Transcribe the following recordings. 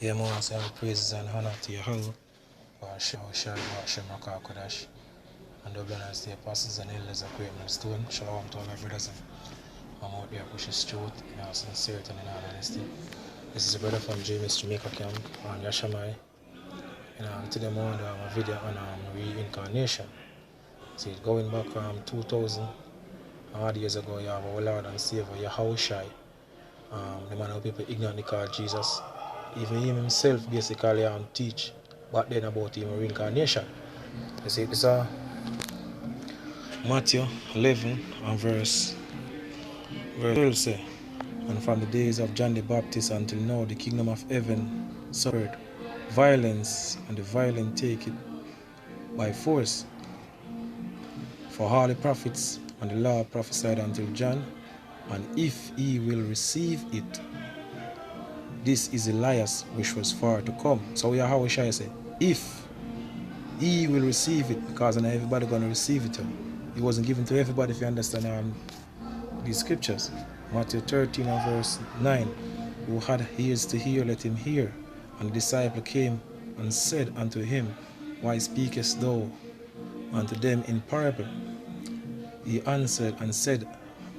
Yeah, man, I say all praises and honor to Yahweh, Shai, Hashem, Rakah, Kodash, and the brothers, the apostles and elders of Great Stone. Shalom to all our brothers. I'm out there pushing truth in all sincerity and in all honesty. This is a brother from Jamaica camp on Yashamai. And today I'm going to have a video on reincarnation. See, going back 2000 odd years ago, you have our Lord and Savior, Yahushai. The man of people ignorantly called Jesus. Even him himself basically teach back then about him reincarnation. You see, it's Matthew 11 and verse 12 say, and from the days of John the Baptist until now, the kingdom of heaven suffered violence, and the violent take it by force. For all the prophets and the law prophesied until John, and if he will receive it, this is Elias which was far to come. So we are how we shall say, if he will receive it, because not everybody gonna receive it. It wasn't given to everybody, if you understand these scriptures. Matthew 13 and verse 9. Who had ears to hear, let him hear. And the disciple came and said unto him, why speakest thou unto them in parable? He answered and said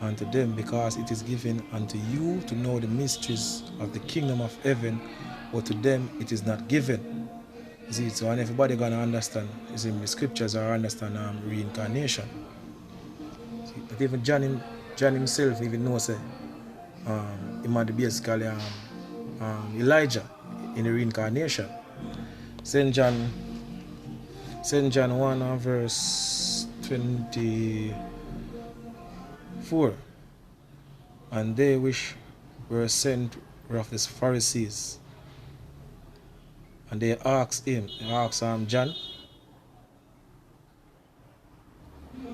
unto them, because it is given unto you to know the mysteries of the kingdom of heaven, but to them it is not given. You see, so and everybody gonna understand, you see, the scriptures are understand reincarnation. See, but even John himself even knows he might be basically Elijah in the reincarnation. St. John 1 and verse 24. And they which were sent were of the Pharisees. And they asked John,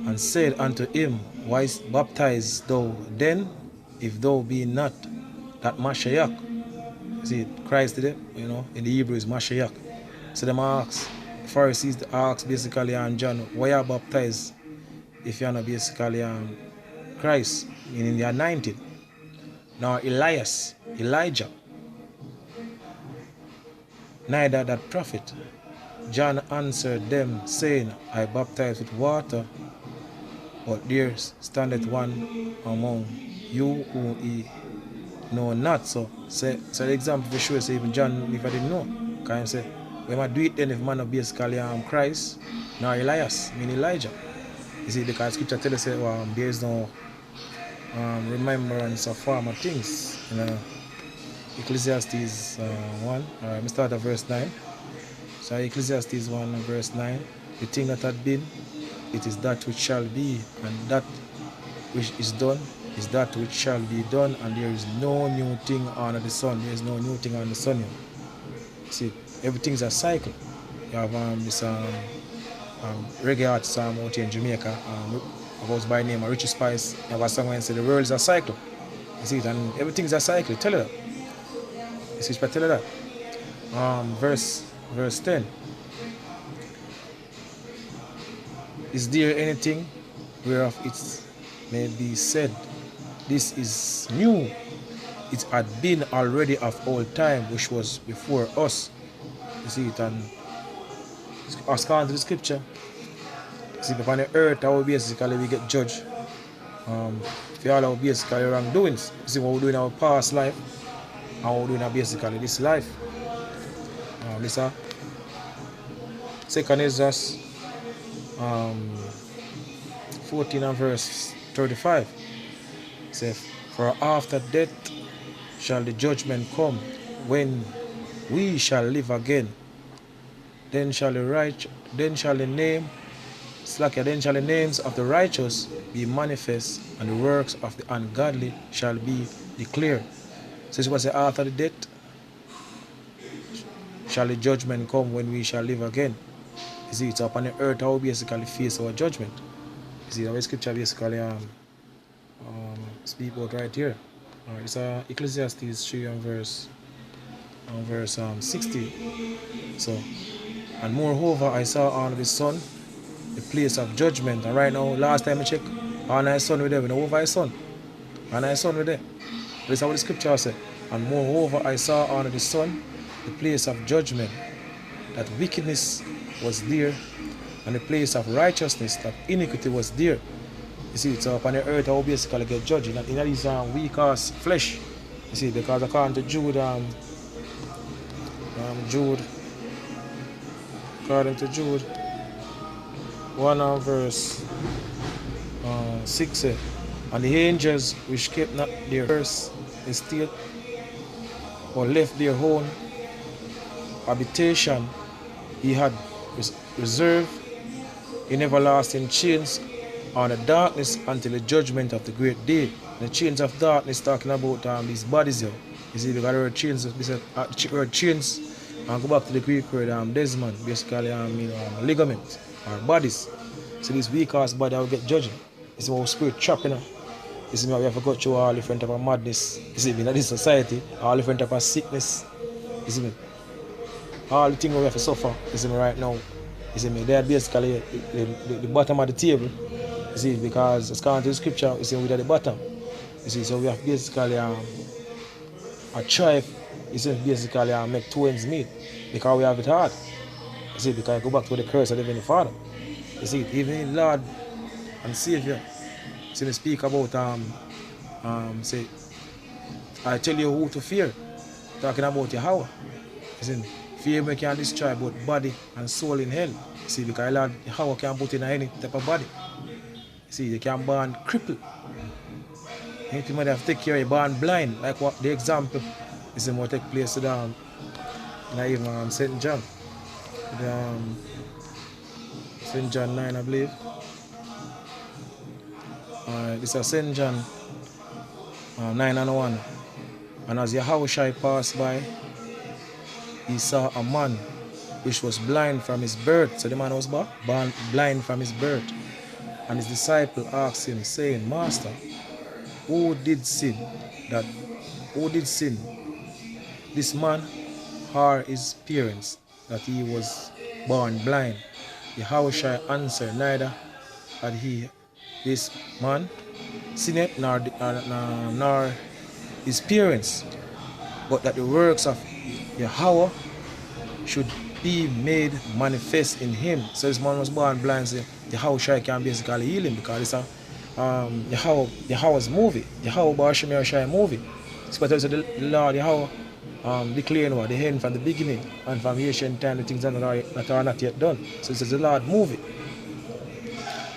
and said unto him, why baptize thou then, if thou be not that Mashiach? See, Christ today, in the Hebrew is Mashiach. So them ask, the Pharisees ask basically John, why you baptize if you're not basically Christ, meaning the anointed? Now Elijah, neither that prophet. John answered them, saying, I baptize with water, but there standeth one among you whom ye know not. So the example for sure, say even John, if I didn't know, can say, we might do it then if man of basically Christ, nor Elias, mean Elijah. You see, because scripture tell us there is no remembrance of former things. Ecclesiastes 1, we start at verse 9. So Ecclesiastes 1 and verse 9, the thing that had been, it is that which shall be, and that which is done is that which shall be done, and there is no new thing under the sun. There is no new thing under the sun. See, everything is a cycle. You have this reggae artist out here in Jamaica, goes by name of Richie Spice. You have a song where say the world is a cycle. You see it, and everything is a cycle. Tell you that. You see, tell you that. Verse 10. Is there anything whereof it may be said, this is new? It had been already of old time, which was before us. You see it, and according to the scripture, see, upon the earth, how basically we get judged for all our basically wrongdoings. You see what we do in our past life, and what we do in basically this life. This second is just 14 and verse 35. It says, for after death shall the judgment come, when we shall live again. Then shall the names of the righteous be manifest, and the works of the ungodly shall be declared. So this was after the death shall the judgment come, when we shall live again. You see, it's upon the earth how we basically face our judgment. You see, our scripture basically speak about right here. It's Ecclesiastes 3 and verse 60. So, and moreover, I saw under the sun the place of judgment. And right now, last time I checked, under the sun with them, over the sun. Under the sun with them. This is what the scripture said. And moreover, I saw under the sun the place of judgment, that wickedness was there, and the place of righteousness, that iniquity was there. You see, so upon the earth, I will basically get judged in these weak ass flesh. You see, because according to Jude, according to Jude 1 and verse 6, and the angels which kept not their first estate, or left their own habitation, he had reserved in everlasting chains on the darkness until the judgment of the great day. The chains of darkness talking about these bodies here. You see, because the word chains, word chains, and go back to the Greek word desmond, basically ligament or bodies. So this weak ass body will get judged. You see, our spirit trapped, you know. You see, we have to go through all different type of madness. You see, in this society, all different type of sickness. You see me? All the things we have to suffer, you see me, right now. You see me, they are basically the bottom of the table. You see, because it's according to the scripture, you see, we're at the bottom. You see, so we have basically a tribe, you see, basically make two ends meet. Because we have it hard. You see, because I go back to the curse of the Heavenly Father. You see, even Lord and Savior. See me speak about say, I tell you who to fear. Talking about Yahweh. You see, fear me can destroy both body and soul in hell. You see, because Lord Yahweh can put in any type of body. You see, you can born crippled. Anything might have to take care of you born blind, like what the example is what take place in even St. John. St. John 9, I believe. This is St. John 9 and 1. And as Yahweh passed by, he saw a man which was blind from his birth. So the man was born blind from his birth. And his disciple asked him, saying, Master, who did sin? This man or his parents, that he was born blind? Yahweh answered, neither had this man sinned nor his parents, but that the works of Yahweh should be made manifest in him. So this man was born blind, so Yahweh can basically heal him, because it's a Yahweh's movie, Yahweh Bar Shemir Shai movie. It's what the Lord Yahweh declaring what the end from the beginning, and from ancient time the things that are not yet done. So it's the Lord movie.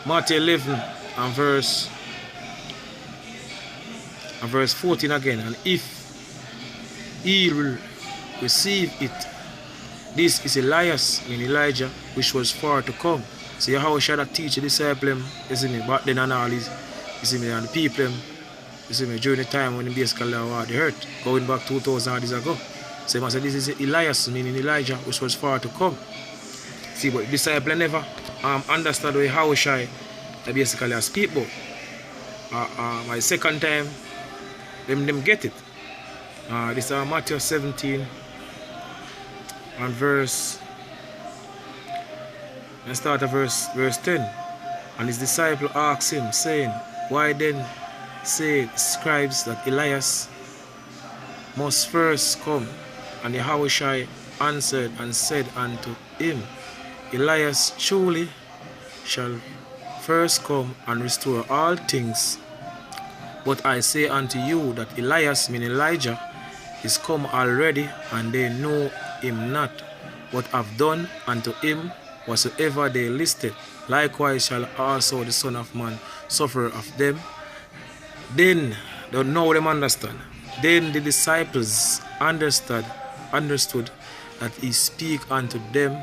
Matthew 11 and verse 14 again. And if he will receive it, this is Elias in Elijah, which was far to come. So Yahweh should teach the disciple, you see me, back then and all these, you see me, and the people, you see me, during the time when the basically the earth, going back 2,000 years ago. So he must say this is Elias, meaning Elijah, which was far to come. See, but the disciple never understood the Yahweh Shai basically as people. My second time, them get it. This is Matthew 17 and verse. Let's start at verse 10. And his disciple asked him, saying, Why then say scribes that Elias must first come? And Yahweh answered and said unto him, Elias truly shall first come and restore all things. But I say unto you that Elias, meaning Elijah, is come already, and they know him not, what have done unto him whatsoever they listed. Likewise shall also the Son of Man suffer of them. Then, don't know them understand. Then the disciples understood that he speak unto them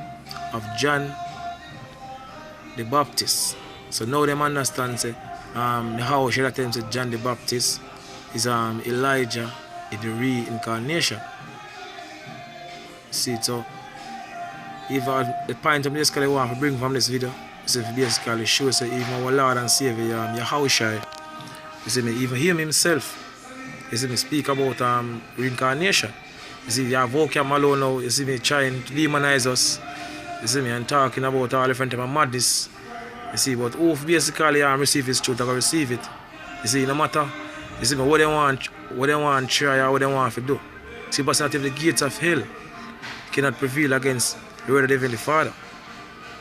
of John the Baptist. So now them understand say how should I tell them say John the Baptist is Elijah in the reincarnation. See, so if the point of this I want to bring from this video is to basically show say even our Lord and Savior Yahweh, you see me, even him himself, you see me, speak about reincarnation. You see, you have Vocam alone now, you see me trying to demonize us, you see me, and talking about all different type of madness. You see, but who basically receive his truth, I can receive it. You see, no matter, you see me, what they want try or what they want to do. See, but not if the gates of hell cannot prevail against the word of the Heavenly Father.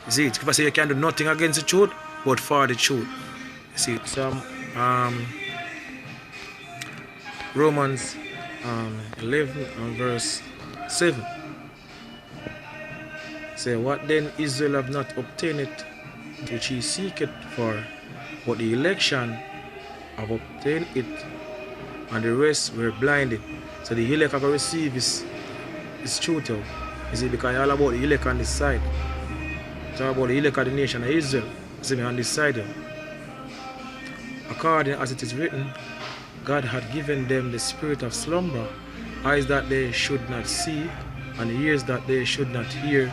You see, it's say you can do nothing against the truth, but for the truth. You see, some Romans 11 and verse 7 say, what then Israel have not obtained it, which he seeketh for, but the election have obtained it, and the rest were blinded. So the elect are going to receive his truth. You see, because all about the elect on this side. It's all about the elect of the nation of Israel. You see me on this side. According as it is written, God had given them the spirit of slumber, eyes that they should not see, and ears that they should not hear,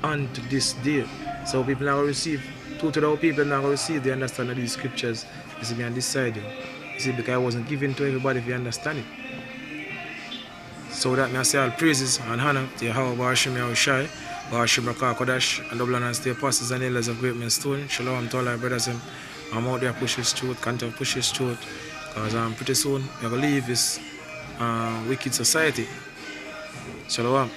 unto this day. So people now receive, two to the people now receive the understanding of these scriptures. You see me on this side. You see, because it wasn't given to everybody if you understand it. So that I say all praises and honor to Yahweh Bashim Yahushai, Bashim Rakah Kodash, and double and stay apostles and elders of Great Men Stone. Shalom to all our brothers. I'm out there push his truth, continue to push his truth, because pretty soon we're going to leave this wicked society. Shalom.